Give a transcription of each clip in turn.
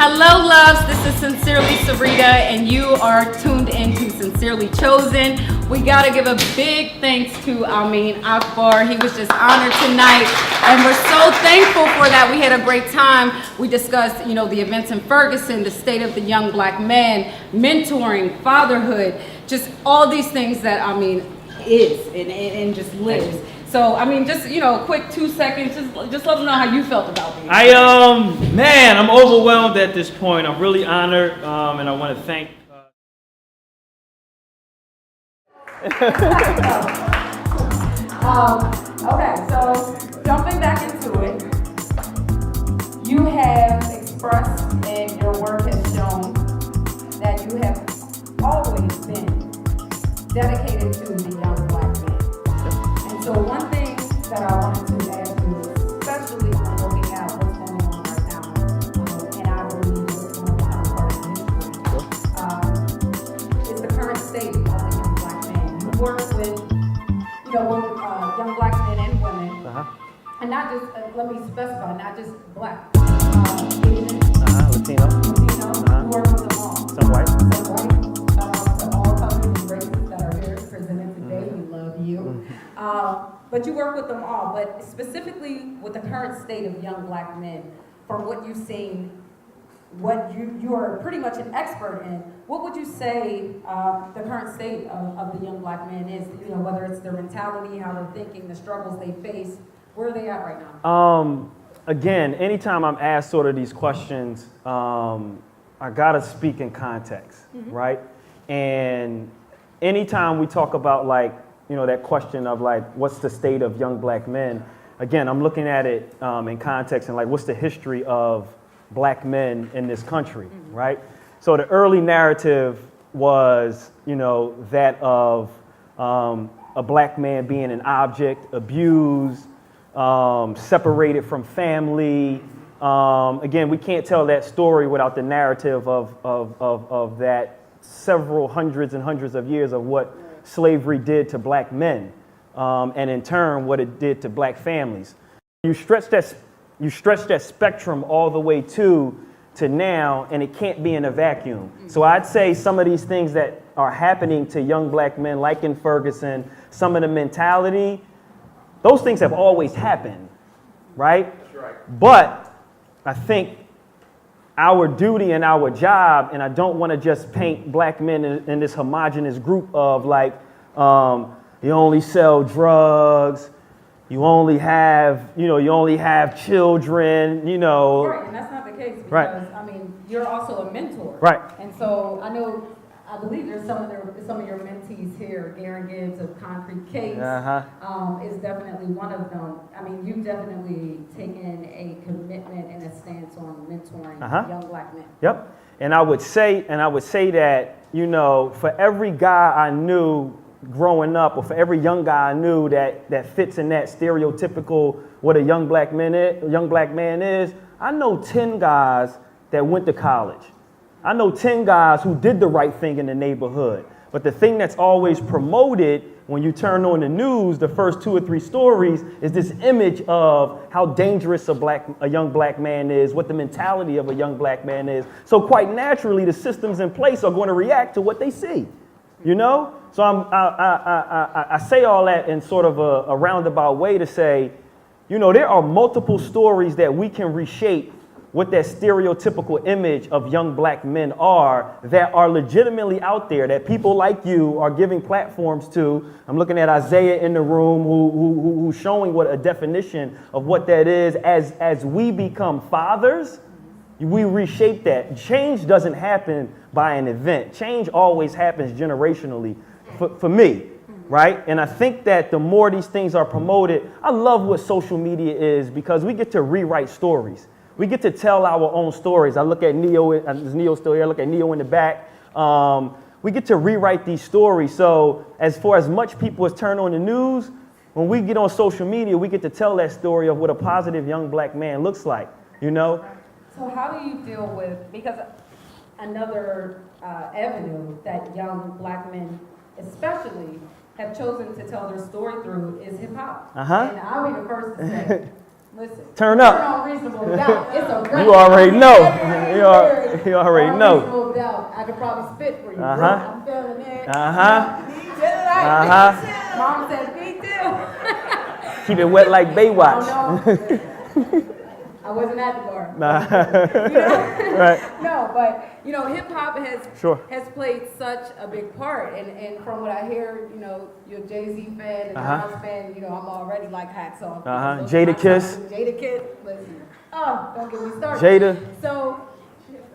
Hello, loves. This is Sincerely Syreeta, and you are tuned into Sincerely Chosen. We got to give a big thanks to Ameen Akbar. He was just honored tonight, and we're so thankful for that. We had a great time. We discussed, the events in Ferguson, the state of the young black man, mentoring, fatherhood, just all these things that Ameen is and just lives. So, just, quick 2 seconds, just let them know how you felt about me. I'm overwhelmed at this point. I'm really honored, and I want to thank... Okay, so jumping back into it, you have expressed and your work has shown that you have always been dedicated to the young black man. And so one thing that I wanted to ask you, especially when looking at what's going on right now, and I believe it's going to become part of history, is the current state of the young black man. You work with, young black men and women, and not just, let me specify, not just black, Asian, Latino. You work with them all. Some white. To all colors and races that are here presented today, we love you. But you work with them all, but specifically with the current state of young black men, from what you've seen, what you are pretty much an expert in, what would you say the current state of the young black man is? Whether it's their mentality, how they're thinking, the struggles they face, where are they at right now? Again, anytime I'm asked sort of these questions, I gotta speak in context, right? And anytime we talk about that question of what's the state of young black men, again, I'm looking at it in context and what's the history of black men in this country, right? So the early narrative was, that of a black man being an object, abused, separated from family. Again, we can't tell that story without the narrative of that several hundreds and hundreds of years of what slavery did to black men, and in turn, what it did to black families. You stretch that spectrum all the way to now, and it can't be in a vacuum. So I'd say some of these things that are happening to young black men, like in Ferguson, some of the mentality, those things have always happened, right? That's right. But I think our duty and our job, and I don't want to just paint black men in this homogenous group of you only sell drugs, you only have children, Right, and that's not the case because, right. You're also a mentor. Right. And so I believe there's some of your mentees here. Aaron Gibbs of Concrete Case is definitely one of them. You've definitely taken a commitment and a stance on mentoring young black men. Yep. And I would say that, for every guy I knew growing up, or for every young guy I knew that fits in that stereotypical what a young black man is, I know 10 guys that went to college. I know 10 guys who did the right thing in the neighborhood. But the thing that's always promoted when you turn on the news, the first 2 or 3 stories, is this image of how dangerous a young black man is, what the mentality of a young black man is. So quite naturally, the systems in place are going to react to what they see, So I say all that in sort of a roundabout way to say, there are multiple stories that we can reshape what that stereotypical image of young black men are that are legitimately out there, that people like you are giving platforms to. I'm looking at Isaiah in the room who's showing what a definition of what that is. As we become fathers, we reshape that. Change doesn't happen by an event. Change always happens generationally for me, right? And I think that the more these things are promoted, I love what social media is because we get to rewrite stories. We get to tell our own stories. I look at Neo, is Neo still here? I look at Neo in the back. We get to rewrite these stories. So as far as much people as turn on the news, when we get on social media, we get to tell that story of what a positive young black man looks like, So how do you deal with, because another avenue that young black men especially have chosen to tell their story through is hip hop. And I'll be the first to say, Listen. Turn up. Turn on reasonable doubt. It's a You already know. You already know. Reasonable doubt. I could probably spit for you. Uh-huh. I'm feeling it. Uh-huh. Uh-huh. Mom said, me too. Keep it wet like Baywatch. Oh, no. I wasn't at the bar. Nah. You know? Right. No, but you know, hip hop has played such a big part, and from what I hear, you know, you're a Jay-Z fan and Nas fan. You know, I'm already like hats off. Jadakiss. Jadakiss. Listen. Oh, don't get me started. Jada. So,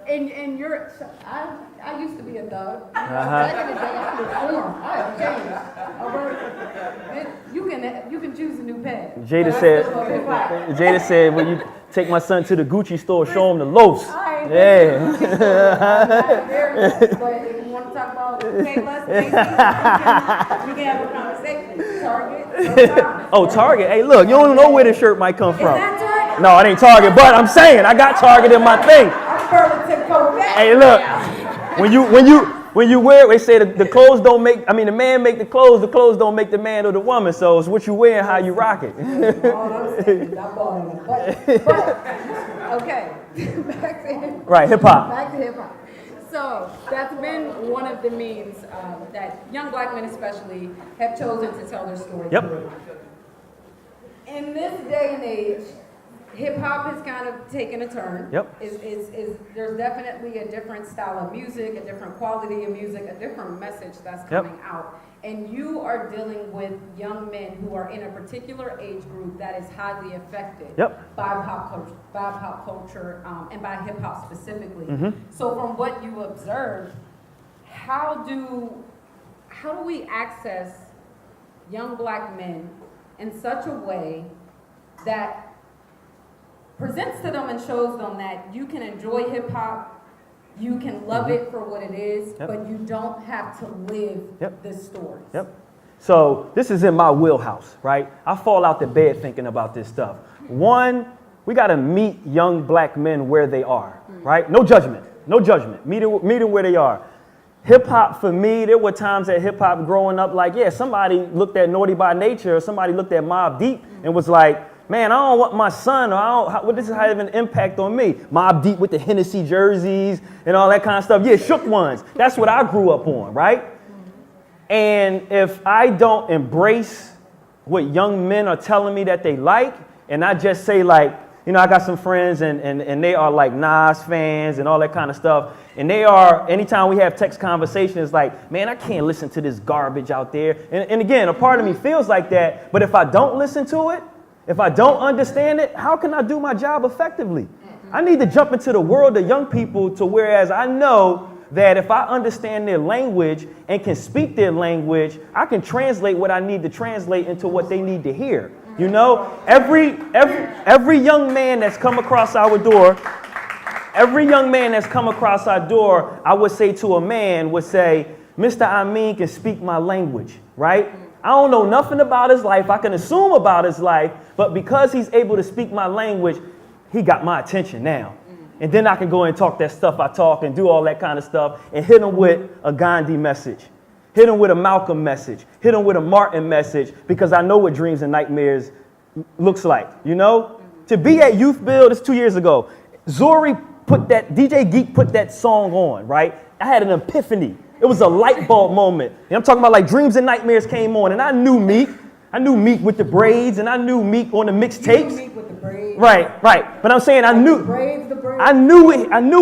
and you're, I used to be a thug. Back in the day, I performed. I have changed. You can choose a new pen. Jada said, when you take my son to the Gucci store, show him the loafs. Yeah. But if you want to talk about Payless, we can have a conversation. Target. Oh, Target. Hey, look, you don't know where this shirt might come from. Is that Target? No, it ain't Target, but I'm saying I got Target in my thing. Hey, look, when you wear it, they say the clothes don't make, the man make the clothes don't make the man or the woman. So it's what you wear and how you rock it. Okay, back to hip-hop. Right, hip-hop. Back to hip-hop. So that's been one of the means that young black men especially have chosen to tell their story. Yep. In this day and age, hip-hop has kind of taken a turn. Yep. There's definitely a different style of music, a different quality of music, a different message that's coming out. And you are dealing with young men who are in a particular age group that is highly affected by pop culture, and by hip-hop specifically. So from what you observed, how do we access young black men in such a way that presents to them and shows them that you can enjoy hip-hop, you can love it for what it is, but you don't have to live this story. So this is in my wheelhouse, right? I fall out the bed thinking about this stuff. One, we got to meet young black men where they are, right? No judgment. Meet them where they are. Hip-hop, for me, there were times at hip-hop growing up like, somebody looked at Naughty by Nature, or somebody looked at Mobb Deep and was like, man, I don't want my son, or this is having an impact on me. Mobb Deep with the Hennessy jerseys and all that kind of stuff. Yeah, shook ones. That's what I grew up on, right? And if I don't embrace what young men are telling me that they like, and I just say like, I got some friends and they are like Nas fans and all that kind of stuff. And they are, anytime we have text conversations, like, man, I can't listen to this garbage out there. And again, a part of me feels like that. But if I don't listen to it, if I don't understand it, how can I do my job effectively? I need to jump into the world of young people to whereas I know that if I understand their language and can speak their language, I can translate what I need to translate into what they need to hear. You know, every young man that's come across our door, I would say to a man, would say, Mr. Ameen can speak my language, right? I don't know nothing about his life. I can assume about his life, but because he's able to speak my language, he got my attention now. And then I can go and talk that stuff I talk and do all that kind of stuff and hit him with a Gandhi message, hit him with a Malcolm message, hit him with a Martin message, because I know what dreams and nightmares looks like, To be at YouthBuild, it's 2 years ago. DJ Geek put that song on, right? I had an epiphany. It was a light bulb moment. And I'm talking about like dreams and nightmares came on, and I knew Meek. I knew Meek with the braids, and I knew Meek on the mixtapes. Meek with the braids. Right. But I'm saying I knew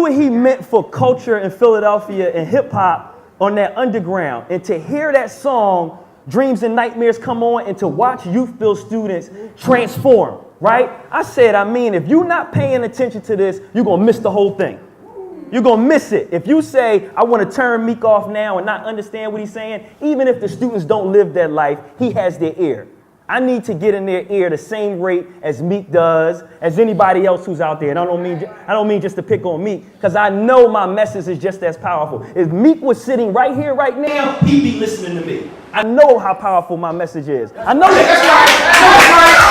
what he meant for culture in Philadelphia and hip hop on that underground. And to hear that song, Dreams and Nightmares, come on, and to watch YouthBuild students transform, right? I said, if you're not paying attention to this, you're gonna miss the whole thing. You're going to miss it. If you say, I want to turn Meek off now and not understand what he's saying, even if the students don't live that life, he has their ear. I need to get in their ear the same rate as Meek does, as anybody else who's out there. And I don't mean just to pick on Meek, because I know my message is just as powerful. If Meek was sitting right here, right now, he'd be listening to me. I know how powerful my message is. I know that.